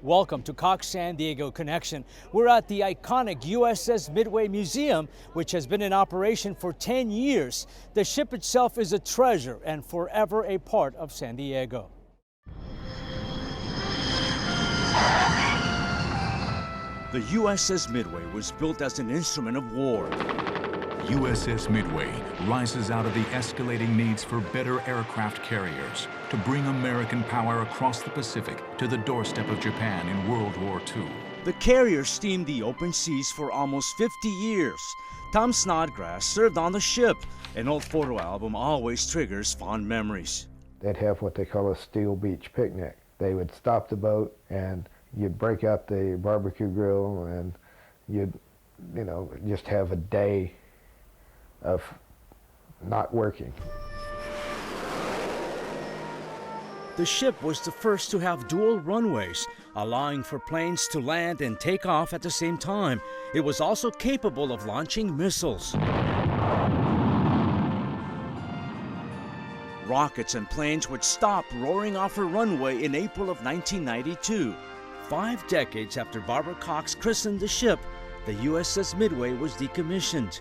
Welcome to Cox San Diego Connection. We're at the iconic USS Midway Museum, which has been in operation for 10 years. The ship itself is a treasure and forever a part of San Diego. The USS Midway was built as an instrument of war. USS Midway rises out of the escalating needs for better aircraft carriers to bring American power across the Pacific to the doorstep of Japan in World War II. The carrier steamed the open seas for almost 50 years. Tom Snodgrass served on the ship. An old photo album always triggers fond memories. They'd have what they call a steel beach picnic. They would stop the boat and you'd break out the barbecue grill and you'd, just have a day of not working. The ship was the first to have dual runways, allowing for planes to land and take off at the same time. It was also capable of launching missiles. Rockets and planes would stop roaring off her runway in April of 1992. 5 decades after Barbara Cox christened the ship, the USS Midway was decommissioned.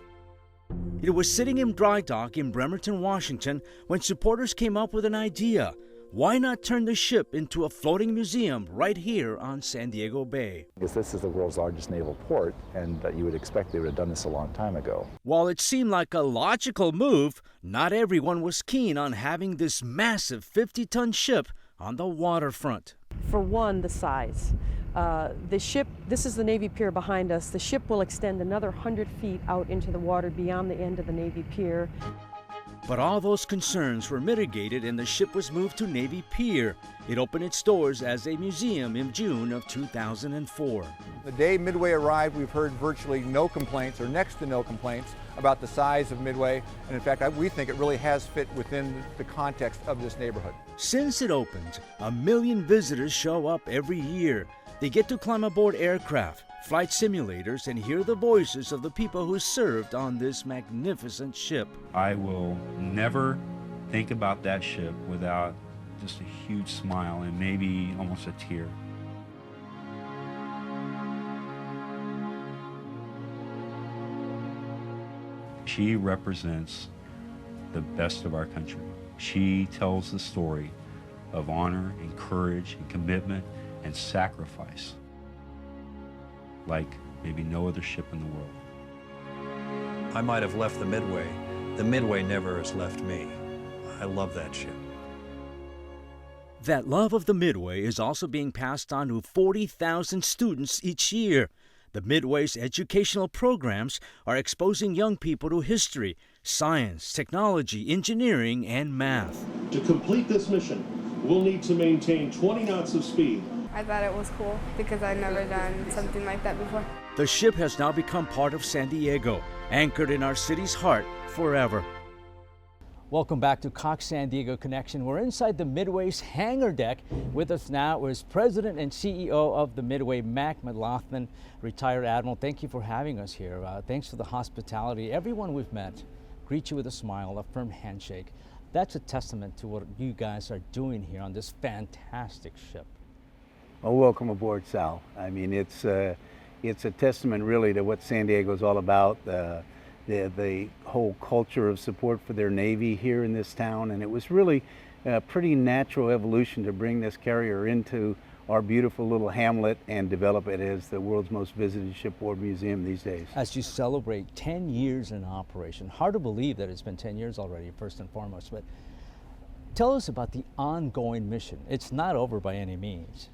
It was sitting in dry dock in Bremerton, Washington, when supporters came up with an idea. Why not turn the ship into a floating museum right here on San Diego Bay? Because this is the world's largest naval port, and you would expect they would have done this a long time ago. While it seemed like a logical move, not everyone was keen on having this massive 50-ton ship on the waterfront. For one, the size. The ship, this is the Navy Pier behind us. The ship will extend another 100 feet out into the water beyond the end of the Navy Pier. But all those concerns were mitigated and the ship was moved to Navy Pier. It opened its doors as a museum in June of 2004. The day Midway arrived, we've heard virtually no complaints, or next to no complaints, about the size of Midway. And in fact, we think it really has fit within the context of this neighborhood. Since it opened, 1 million visitors show up every year. They get to climb aboard aircraft, flight simulators, and hear the voices of the people who served on this magnificent ship. I will never think about that ship without just a huge smile and maybe almost a tear. She represents the best of our country. She tells the story of honor and courage and commitment and sacrifice like maybe no other ship in the world. I might have left the Midway. The Midway never has left me. I love that ship. That love of the Midway is also being passed on to 40,000 students each year. The Midway's educational programs are exposing young people to history, science, technology, engineering, and math. To complete this mission, we'll need to maintain 20 knots of speed. I thought it was cool because I'd never done something like that before. The ship has now become part of San Diego, anchored in our city's heart forever. Welcome back to Cox San Diego Connection. We're inside the Midway's hangar deck. With us now is President and CEO of the Midway, Mac McLaughlin, retired Admiral. Thank you for having us here. Thanks for the hospitality. Everyone we've met greets you with a smile, a firm handshake. That's a testament to what you guys are doing here on this fantastic ship. Well, welcome aboard, Sal. I mean, it's a testament really to what San Diego is all about, the whole culture of support for their Navy here in this town, and it was really a pretty natural evolution to bring this carrier into our beautiful little hamlet and develop it as the world's most visited shipboard museum these days. As you celebrate 10 years in operation, hard to believe that it's been 10 years already, first and foremost, but tell us about the ongoing mission. It's not over by any means.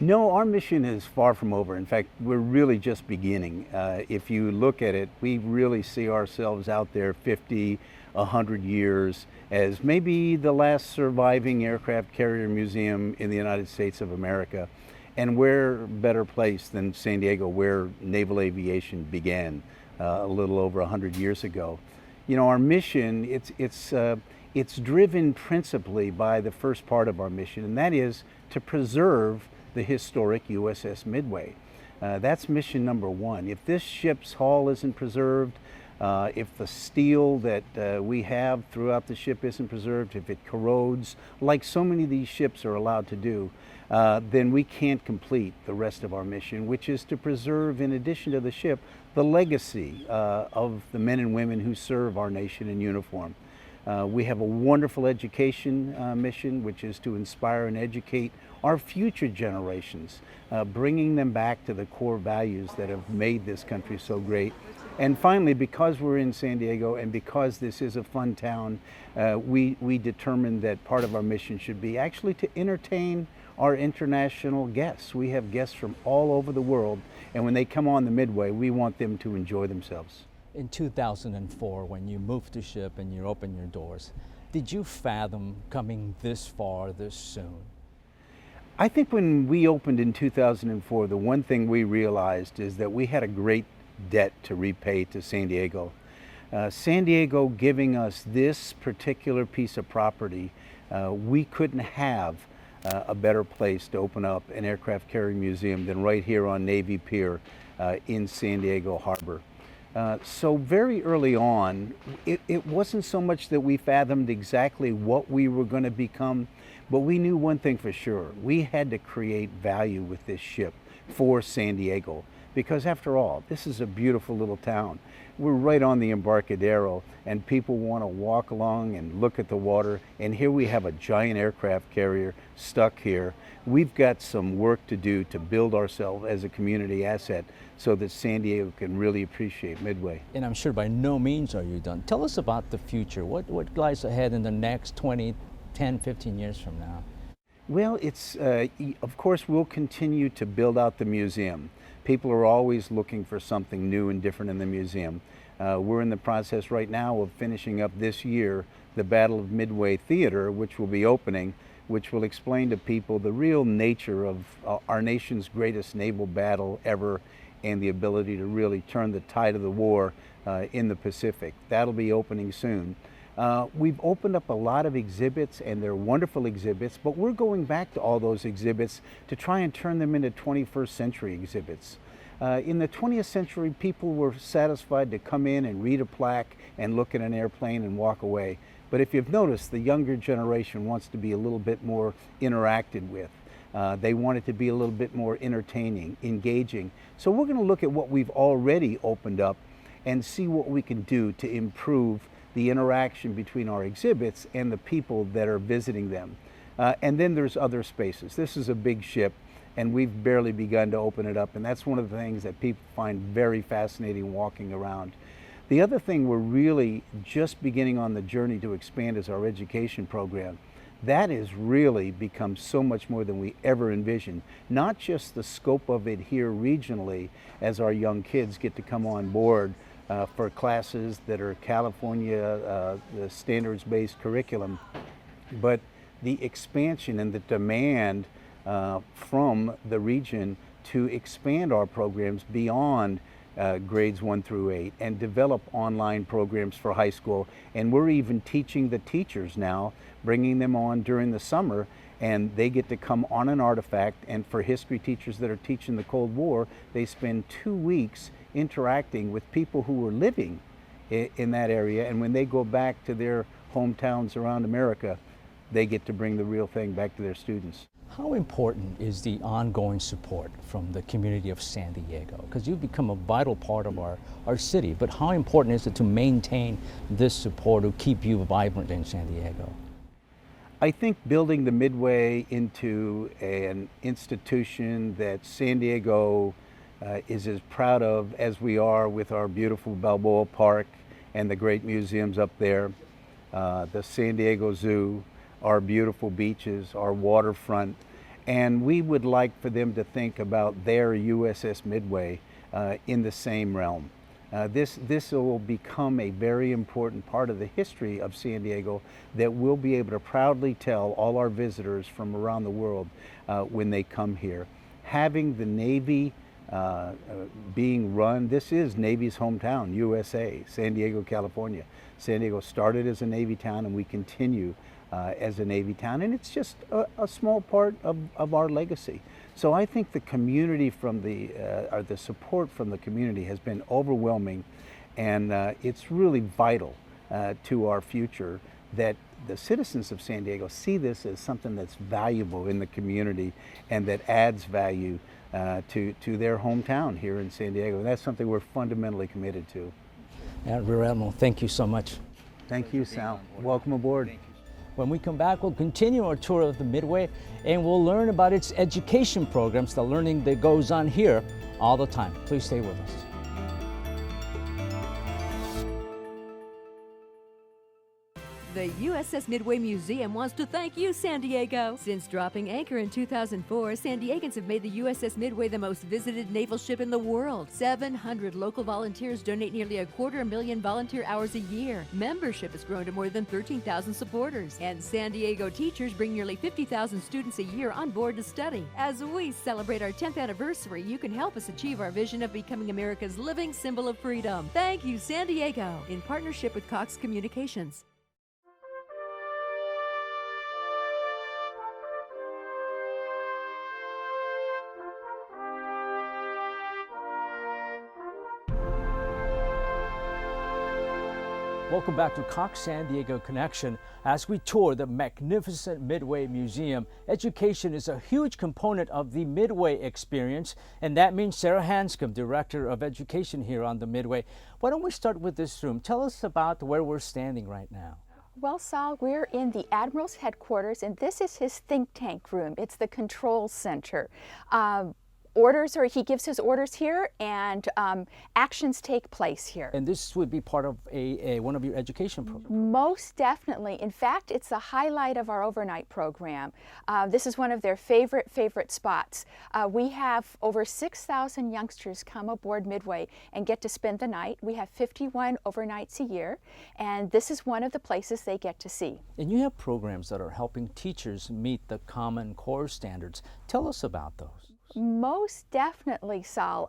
No, our mission is far from over. In fact, we're really just beginning. If you look at it, we really see ourselves out there 50, 100 years as maybe the last surviving aircraft carrier museum in the United States of America. And where better place than San Diego, where naval aviation began a little over 100 years ago. You know, our mission, it's driven principally by the first part of our mission, and that is to preserve the historic USS Midway. That's mission number one. If this ship's hull isn't preserved, if the steel that we have throughout the ship isn't preserved, if it corrodes, like so many of these ships are allowed to do, then we can't complete the rest of our mission, which is to preserve, in addition to the ship, the legacy of the men and women who serve our nation in uniform. We have a wonderful education mission, which is to inspire and educate our future generations, bringing them back to the core values that have made this country so great. And finally, because we're in San Diego and because this is a fun town, we determined that part of our mission should be actually to entertain our international guests. We have guests from all over the world, and when they come on the Midway, we want them to enjoy themselves. In 2004, when you moved the ship and you opened your doors, did you fathom coming this far this soon? I think when we opened in 2004, the one thing we realized is that we had a great debt to repay to San Diego. San Diego giving us this particular piece of property, we couldn't have a better place to open up an aircraft carrier museum than right here on Navy Pier in San Diego Harbor. So very early on, it wasn't so much that we fathomed exactly what we were going to become, but we knew one thing for sure. We had to create value with this ship for San Diego, because after all, this is a beautiful little town. We're right on the Embarcadero, and people want to walk along and look at the water, and here we have a giant aircraft carrier stuck here. We've got some work to do to build ourselves as a community asset so that San Diego can really appreciate Midway. And I'm sure by no means are you done. Tell us about the future. What lies ahead in the next 20, 10, 15 years from now? Well, it's, of course, we'll continue to build out the museum. People are always looking for something new and different in the museum. We're in the process right now of finishing up this year the Battle of Midway Theater, which will be opening, which will explain to people the real nature of our nation's greatest naval battle ever and the ability to really turn the tide of the war in the Pacific. That'll be opening soon. We've opened up a lot of exhibits, and they're wonderful exhibits, but we're going back to all those exhibits to try and turn them into 21st century exhibits. In the 20th century, people were satisfied to come in and read a plaque and look at an airplane and walk away. But if you've noticed, the younger generation wants to be a little bit more interacted with. They want it to be a little bit more entertaining, engaging. So we're going to look at what we've already opened up and see what we can do to improve the interaction between our exhibits and the people that are visiting them. And then there's other spaces. This is a big ship, and we've barely begun to open it up, and that's one of the things that people find very fascinating walking around. The other thing we're really just beginning on the journey to expand is our education program. That has really become so much more than we ever envisioned. Not just the scope of it here regionally, as our young kids get to come on board for classes that are California standards-based curriculum, but the expansion and the demand from the region to expand our programs beyond grades 1 through 8 and develop online programs for high school. And we're even teaching the teachers now, bringing them on during the summer, and they get to come on an artifact. And for history teachers that are teaching the Cold War, they spend 2 weeks interacting with people who were living in that area, and when they go back to their hometowns around America, they get to bring the real thing back to their students. How important is the ongoing support from the community of San Diego? Because you've become a vital part of our city, but how important is it to maintain this support to keep you vibrant in San Diego? I think building the Midway into an institution that San Diego is as proud of as we are, with our beautiful Balboa Park and the great museums up there, the San Diego Zoo, our beautiful beaches, our waterfront, and we would like for them to think about their USS Midway in the same realm. This will become a very important part of the history of San Diego that we'll be able to proudly tell all our visitors from around the world when they come here. Having the Navy being run, this is Navy's hometown, USA, San Diego, California. San Diego started as a Navy town, and we continue as a Navy town, and it's just a small part of our legacy. So I think the community from the support from the community has been overwhelming, and it's really vital to our future that the citizens of San Diego see this as something that's valuable in the community and that adds value to their hometown here in San Diego. And that's something we're fundamentally committed to. Rear Admiral, thank you so much. Thank you, Sal. Welcome aboard. When we come back, we'll continue our tour of the Midway and we'll learn about its education programs, the learning that goes on here all the time. Please stay with us. The USS Midway Museum wants to thank you, San Diego. Since dropping anchor in 2004, San Diegans have made the USS Midway the most visited naval ship in the world. 700 local volunteers donate nearly 250,000 volunteer hours a year. Membership has grown to more than 13,000 supporters. And San Diego teachers bring nearly 50,000 students a year on board to study. As we celebrate our 10th anniversary, you can help us achieve our vision of becoming America's living symbol of freedom. Thank you, San Diego, in partnership with Cox Communications. Welcome back to Cox San Diego Connection. As we tour the magnificent Midway Museum, education is a huge component of the Midway experience, and that means Sarah Hanscom, Director of Education here on the Midway. Why don't we start with this room? Tell us about where we're standing right now. Well, Sal, we're in the Admirals Headquarters, and this is his think tank room. It's the control center. He gives his orders here, and actions take place here. And this would be part of one of your education programs? Most definitely. In fact, it's the highlight of our overnight program. This is one of their favorite spots. We have over 6,000 youngsters come aboard Midway and get to spend the night. We have 51 overnights a year, and this is one of the places they get to see. And you have programs that are helping teachers meet the Common Core standards. Tell us about those. Most definitely, Sal.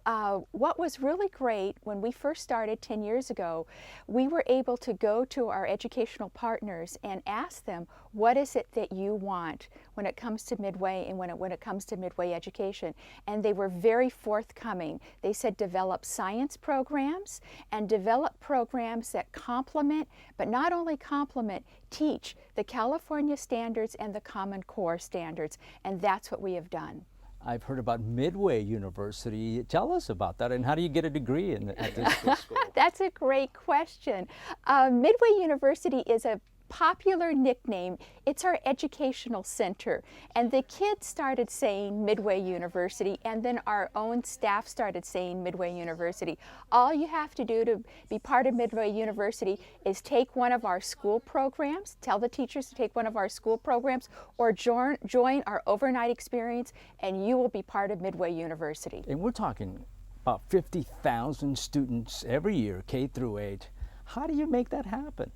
What was really great when we first started 10 years ago, we were able to go to our educational partners and ask them, what is it that you want when it comes to Midway and when it comes to Midway education? And they were very forthcoming. They said develop science programs and develop programs that complement, but not only complement, teach the California standards and the Common Core standards, and that's what we have done. I've heard about Midway University. Tell us about that, and how do you get a degree at this school? That's a great question. Midway University is a popular nickname. It's our educational center, and the kids started saying Midway University, and then our own staff started saying Midway University. All you have to do to be part of Midway University is take one of our school programs, tell the teachers to take one of our school programs, or join our overnight experience, and you will be part of Midway University. And we're talking about 50,000 students every year, K through 8. How do you make that happen?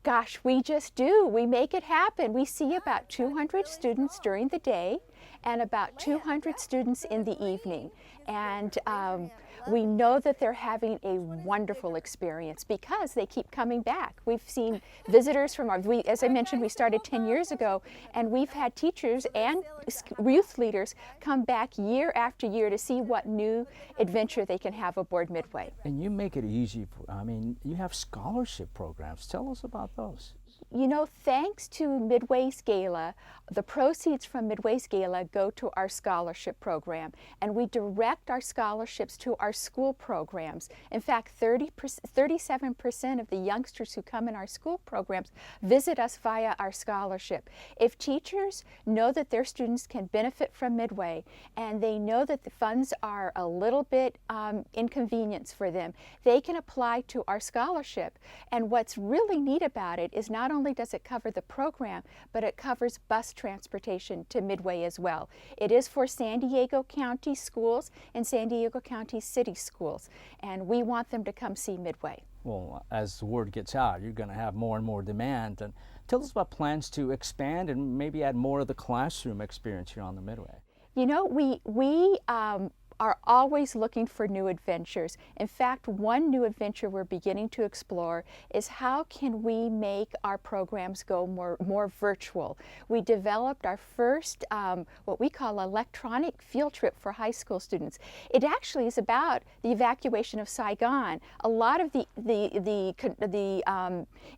Gosh, we just do. We make it happen. We see about 200 students during the day and about 200 students in the evening. And we know that they're having a wonderful experience because they keep coming back. We've seen visitors from as I mentioned, we started 10 years ago, and we've had teachers and youth leaders come back year after year to see what new adventure they can have aboard Midway. And you make it easy. You have scholarship programs. Tell us about those. You know, thanks to Midway's Gala, the proceeds from Midway's Gala go to our scholarship program, and we direct our scholarships to our school programs. In fact, 37% of the youngsters who come in our school programs visit us via our scholarship. If teachers know that their students can benefit from Midway, and they know that the funds are a little bit inconvenience for them, they can apply to our scholarship. And what's really neat about it is not only does it cover the program, but it covers bus transportation to Midway as well. It is for San Diego County schools and San Diego County city schools, and we want them to come see Midway. Well, as the word gets out, you're going to have more and more demand. And tell us about plans to expand and maybe add more of the classroom experience here on the Midway. You know, we are always looking for new adventures. In fact, one new adventure we're beginning to explore is how can we make our programs go more virtual. We developed our first what we call electronic field trip for high school students. It actually is about the evacuation of Saigon. A lot of the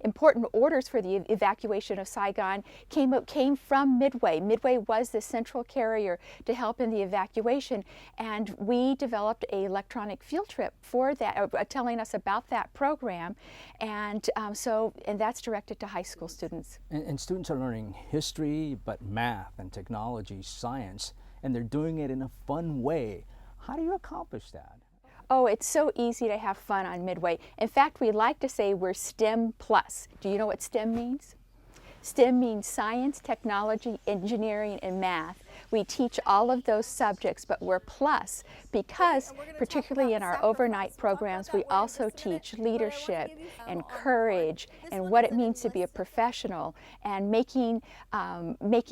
important orders for the evacuation of Saigon came from Midway. Midway was the central carrier to help in the evacuation, and we developed an electronic field trip for that, telling us about that program, and that's directed to high school students. And students are learning history, but math and technology, science, and they're doing it in a fun way. How do you accomplish that? Oh, it's so easy to have fun on Midway. In fact, we like to say we're STEM plus. Do you know what STEM means? STEM means science, technology, engineering, and math. We teach all of those subjects, but we're plus because, particularly in our overnight programs, we also teach leadership and courage and what it means to be a professional and making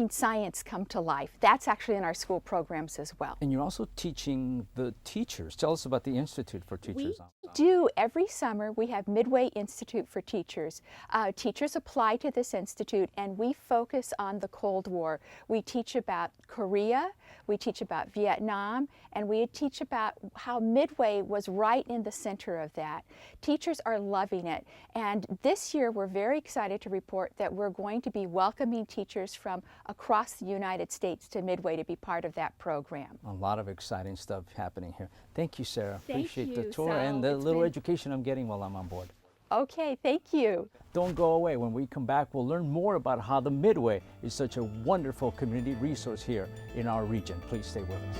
science come to life. That's actually in our school programs as well. And you're also teaching the teachers. Tell us about the Institute for Teachers. We do. Every summer we have Midway Institute for Teachers. Teachers apply to this institute and we focus on the Cold War. We teach about Korea, we teach about Vietnam, and we teach about how Midway was right in the center of that. Teachers are loving it, and this year we're very excited to report that we're going to be welcoming teachers from across the United States to Midway to be part of that program. A lot of exciting stuff happening here. Thank you, Sarah. Appreciate the tour Sal. and the little education I'm getting while I'm on board. Okay, thank you. Don't go away. When we come back, we'll learn more about how the Midway is such a wonderful community resource here in our region. Please stay with us.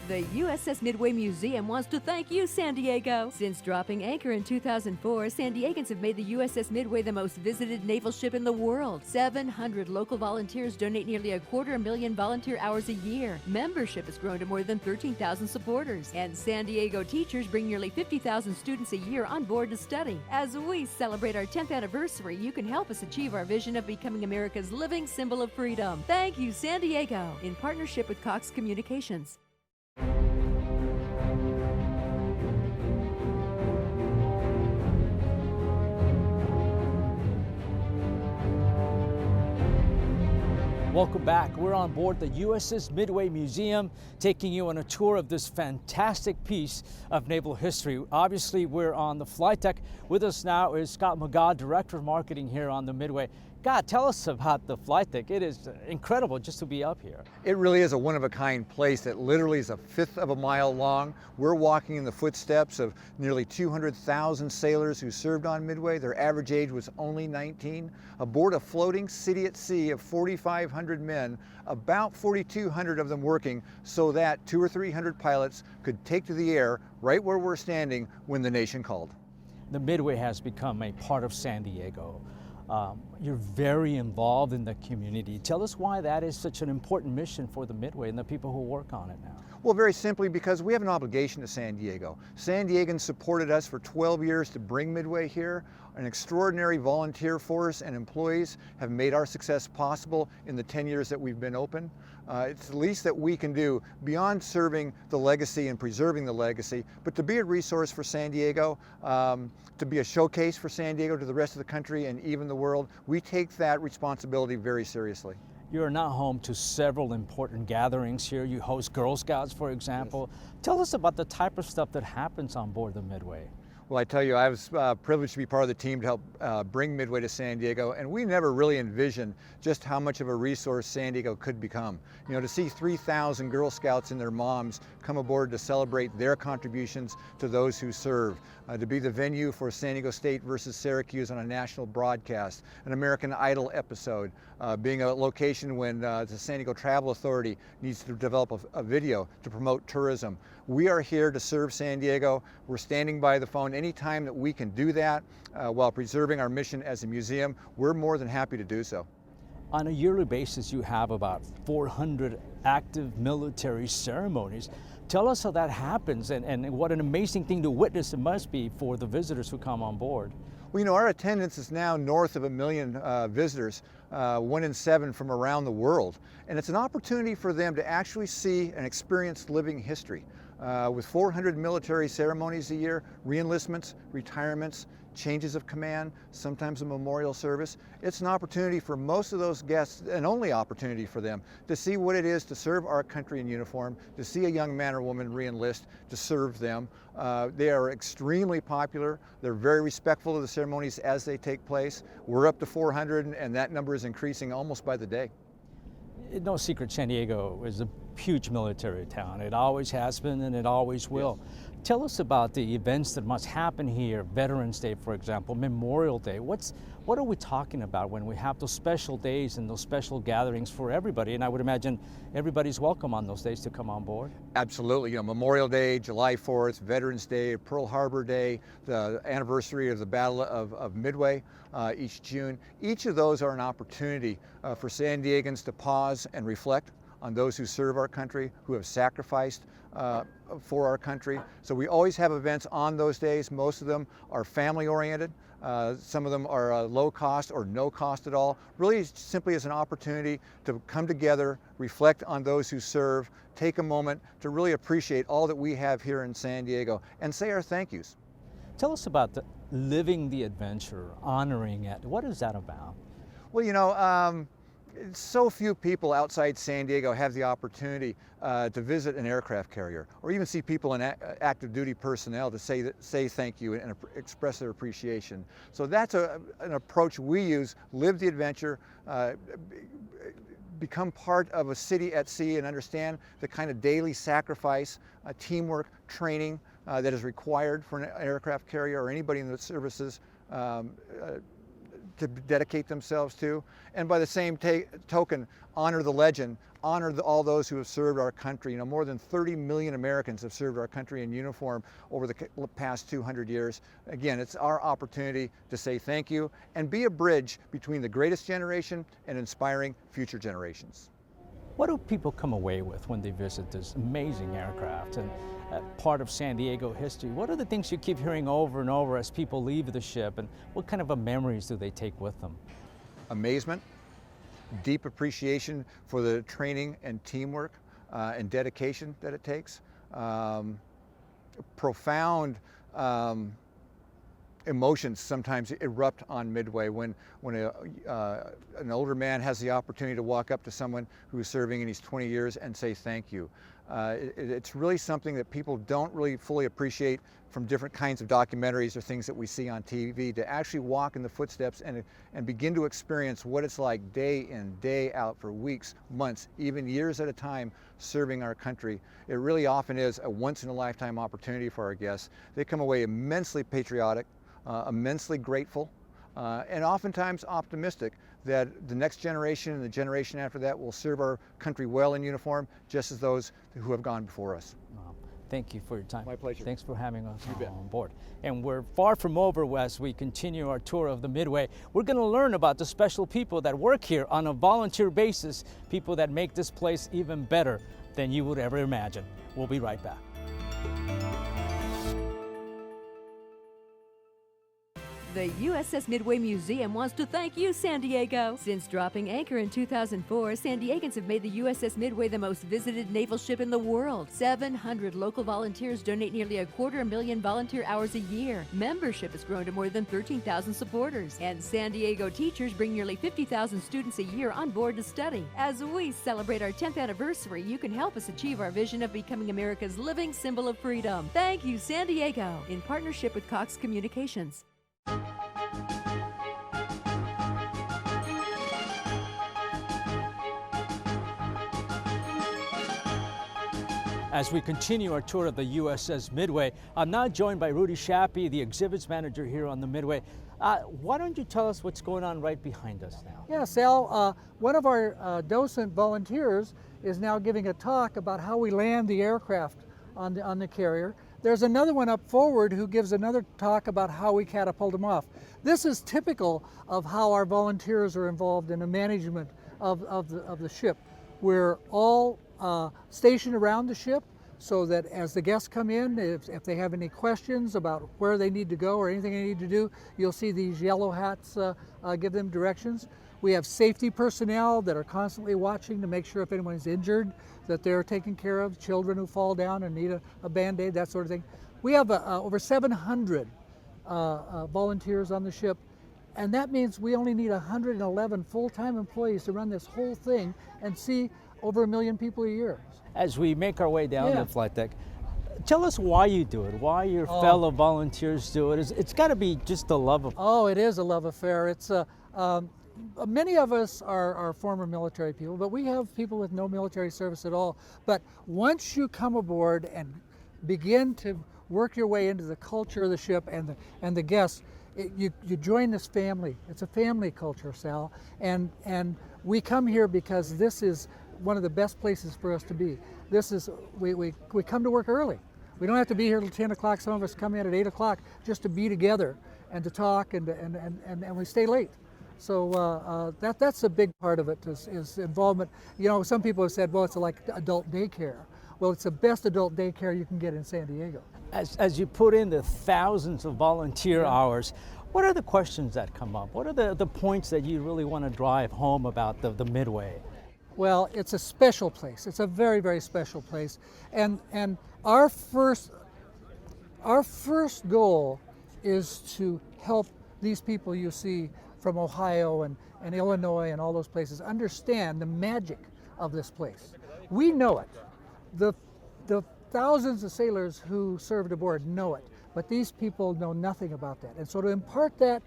The USS Midway Museum wants to thank you, San Diego. Since dropping anchor in 2004, San Diegans have made the USS Midway the most visited naval ship in the world. 700 local volunteers donate nearly 250,000 volunteer hours a year. Membership has grown to more than 13,000 supporters. And San Diego teachers bring nearly 50,000 students a year on board to study. As we celebrate our 10th anniversary, you can help us achieve our vision of becoming America's living symbol of freedom. Thank you, San Diego, in partnership with Cox Communications. Welcome back. We're on board the USS Midway Museum, taking you on a tour of this fantastic piece of naval history. Obviously, we're on the flight deck. With us now is Scott McGaw, Director of Marketing here on the Midway. God, tell us about the flight deck. It is incredible just to be up here. It really is a one-of-a-kind place that literally is a fifth of a mile long. We're walking in the footsteps of nearly 200,000 sailors who served on Midway. Their average age was only 19. Aboard a floating city at sea of 4,500 men, about 4,200 of them working so that 200 or 300 pilots could take to the air right where we're standing when the nation called. The Midway has become a part of San Diego. You're very involved in the community. Tell us why that is such an important mission for the Midway and the people who work on it now. Well, very simply because we have an obligation to San Diego. San Diegans supported us for 12 years to bring Midway here. An extraordinary volunteer force and employees have made our success possible in the 10 years that we've been open. It's the least that we can do beyond serving the legacy and preserving the legacy, but to be a resource for San Diego, to be a showcase for San Diego to the rest of the country and even the world. We take that responsibility very seriously. You're now home to several important gatherings here. You host Girl Scouts, for example. Yes. Tell us about the type of stuff that happens on board the Midway. Well, I tell you, I was privileged to be part of the team to help bring Midway to San Diego, and we never really envisioned just how much of a resource San Diego could become. You know, to see 3,000 Girl Scouts and their moms come aboard to celebrate their contributions to those who serve, to be the venue for San Diego State versus Syracuse on a national broadcast, an American Idol episode, being a location when the San Diego Travel Authority needs to develop a video to promote tourism. We are here to serve San Diego. We're standing by the phone anytime that we can do that while preserving our mission as a museum. We're more than happy to do so. On a yearly basis, you have about 400 active military ceremonies. Tell us how that happens and what an amazing thing to witness it must be for the visitors who come on board. Well, you know, our attendance is now north of 1 million visitors, 1 in 7 from around the world. And it's an opportunity for them to actually see and experience living history. With 400 military ceremonies a year, reenlistments, retirements, changes of command, sometimes a memorial service. It's an opportunity for most of those guests, an only opportunity for them, to see what it is to serve our country in uniform, to see a young man or woman reenlist, to serve them. They are extremely popular. They're very respectful of the ceremonies as they take place. We're up to 400, and that number is increasing almost by the day. No secret, San Diego is a huge military town. It always has been and it always will. Yes. Tell us about the events that must happen here, Veterans Day, for example, Memorial Day. What are we talking about when we have those special days and those special gatherings for everybody? And I would imagine everybody's welcome on those days to come on board. Absolutely. You know, Memorial Day, July 4th, Veterans Day, Pearl Harbor Day, the anniversary of the Battle of Midway each June. Each of those are an opportunity for San Diegans to pause and reflect on those who serve our country, who have sacrificed for our country. So we always have events on those days. Most of them are family oriented. Some of them are low cost or no cost at all. Really simply as an opportunity to come together, reflect on those who serve, take a moment to really appreciate all that we have here in San Diego and say our thank yous. Tell us about living the adventure, honoring it. What is that about? Well, you know, so few people outside San Diego have the opportunity to visit an aircraft carrier or even see people in active duty personnel to say thank you and express their appreciation. So that's an approach we use, live the adventure, become part of a city at sea and understand the kind of daily sacrifice, teamwork, training that is required for an aircraft carrier or anybody in the services to dedicate themselves to, and by the same token, honor the legend, honor all those who have served our country. You know, more than 30 million Americans have served our country in uniform over the past 200 years. Again, it's our opportunity to say thank you and be a bridge between the greatest generation and inspiring future generations. What do people come away with when they visit this amazing aircraft and part of San Diego history? What are the things you keep hearing over and over as people leave the ship, and what kind of memories do they take with them? Amazement, deep appreciation for the training and teamwork and dedication that it takes, profound emotions sometimes erupt on Midway when an older man has the opportunity to walk up to someone who's serving in his 20 years and say thank you. It's really something that people don't really fully appreciate from different kinds of documentaries or things that we see on TV, to actually walk in the footsteps and begin to experience what it's like day in, day out for weeks, months, even years at a time serving our country. It really often is a once-in-a-lifetime opportunity for our guests. They come away immensely patriotic, immensely grateful, and oftentimes optimistic that the next generation and the generation after that will serve our country well in uniform, just as those who have gone before us. Thank you for your time. My pleasure. Thanks for having us on board. And we're far from over as we continue our tour of the Midway. We're going to learn about the special people that work here on a volunteer basis, people that make this place even better than you would ever imagine. We'll be right back. The USS Midway Museum wants to thank you, San Diego. Since dropping anchor in 2004, San Diegans have made the USS Midway the most visited naval ship in the world. 700 local volunteers donate nearly 250,000 volunteer hours a year. Membership has grown to more than 13,000 supporters. And San Diego teachers bring nearly 50,000 students a year on board to study. As we celebrate our 10th anniversary, you can help us achieve our vision of becoming America's living symbol of freedom. Thank you, San Diego, in partnership with Cox Communications. As we continue our tour of the USS Midway, I'm now joined by Rudy Shappy, the exhibits manager here on the Midway. Why don't you tell us what's going on right behind us now? Yeah, Sal, one of our docent volunteers is now giving a talk about how we land the aircraft on the carrier. There's another one up forward who gives another talk about how we catapult them off. This is typical of how our volunteers are involved in the management of the ship. We're all stationed around the ship. so that as the guests come in, if they have any questions about where they need to go or anything they need to do, you'll see these yellow hats give them directions. We have safety personnel that are constantly watching to make sure if anyone's injured that they're taken care of, children who fall down and need a Band-Aid, that sort of thing. We have over 700 volunteers on the ship, and that means we only need 111 full-time employees to run this whole thing and see over 1 million people a year. As we make our way down the flight deck, tell us why you do it, why your fellow volunteers do it. It's got to be just the love of. Oh, it is a love affair. It's many of us are former military people, but we have people with no military service at all. But once you come aboard and begin to work your way into the culture of the ship and the guests, you join this family. It's a family culture, Sal, and we come here because this is one of the best places for us to be. This is we come to work early. We don't have to be here till 10 o'clock. Some of us come in at 8 o'clock just to be together and to talk, and we stay late. So that's a big part of it is involvement. You know, some people have said, well, it's like adult daycare. Well, it's the best adult daycare you can get in San Diego. As you put in the thousands of volunteer hours, what are the questions that come up? What are the points that you really want to drive home about the Midway? Well, it's a special place. It's a very, very special place. And our first goal is to help these people you see from Ohio and Illinois and all those places understand the magic of this place. We know it. The thousands of sailors who served aboard know it, but these people know nothing about that. And so to impart that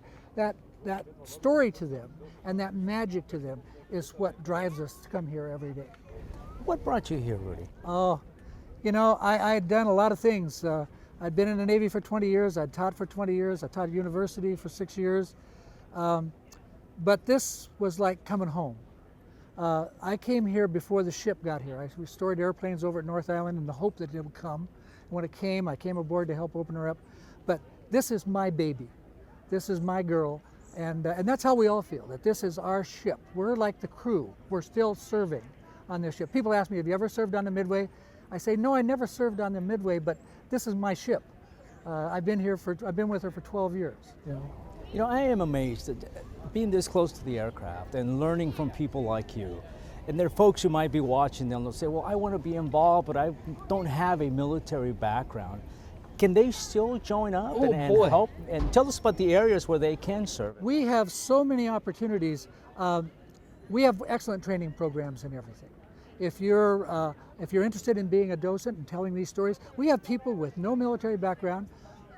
story to them and that magic to them is what drives us to come here every day. What brought you here, Rudy? Oh, you know, I had done a lot of things. I'd been in the Navy for 20 years, I'd taught for 20 years, I taught at university for 6 years. But this was like coming home. I came here before the ship got here. We stored airplanes over at North Island in the hope that it would come. When it came, I came aboard to help open her up. But this is my baby. This is my girl. And that's how we all feel, that this is our ship. We're like the crew. We're still serving on this ship. People ask me, have you ever served on the Midway? I say, no, I never served on the Midway, but this is my ship. I've been with her for 12 years. You know, I am amazed at being this close to the aircraft and learning from people like you. And there are folks who might be watching them, they'll say, well, I want to be involved, but I don't have a military background. Can they still join up and help? And tell us about the areas where they can serve. We have so many opportunities. We have excellent training programs and everything. If you're interested in being a docent and telling these stories, we have people with no military background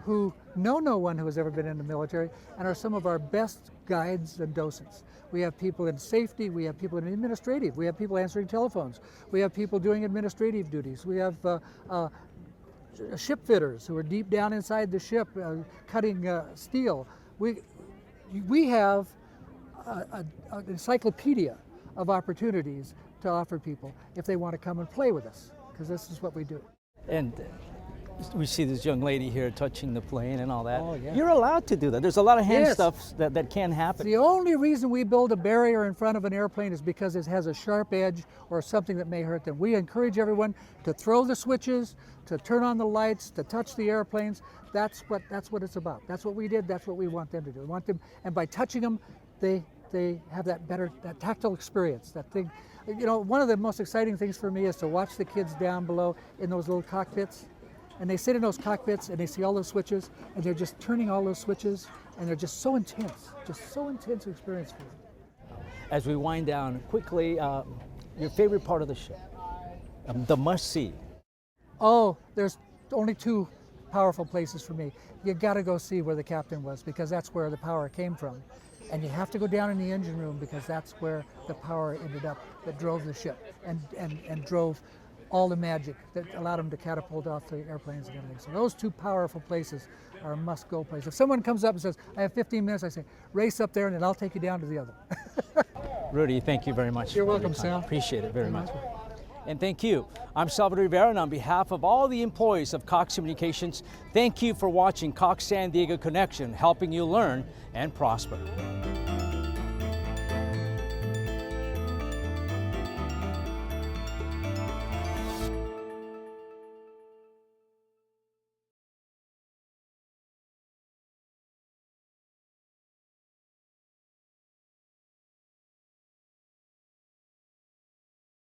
who know no one who has ever been in the military and are some of our best guides and docents. We have people in safety, we have people in administrative, we have people answering telephones, we have people doing administrative duties, we have ship fitters who are deep down inside the ship cutting steel. We have an encyclopedia of opportunities to offer people if they want to come and play with us, because this is what we do. And we see this young lady here touching the plane and all that. Oh, yeah. You're allowed to do that. There's a lot of hand stuff that can happen. The only reason we build a barrier in front of an airplane is because it has a sharp edge or something that may hurt them. We encourage everyone to throw the switches, to turn on the lights, to touch the airplanes. That's what it's about. That's what we did. That's what we want them to do. We want them, and by touching them, they have that tactile experience, that thing. You know, one of the most exciting things for me is to watch the kids down below in those little cockpits. And they sit in those cockpits and they see all those switches and they're just turning all those switches and they're just so intense experience for them. As we wind down quickly, your favorite part of the ship, the must-see. Oh, there's only two powerful places for me. You gotta go see where the captain was, because that's where the power came from. And you have to go down in the engine room, because that's where the power ended up that drove the ship and drove all the magic that allowed them to catapult off the airplanes and everything. So those two powerful places are must-go places. If someone comes up and says, I have 15 minutes, I say, race up there and then I'll take you down to the other. Rudy, thank you very much. You're welcome, Sal. Appreciate it very much. And thank you. I'm Sal Rivera, and on behalf of all the employees of Cox Communications, thank you for watching Cox San Diego Connection, helping you learn and prosper.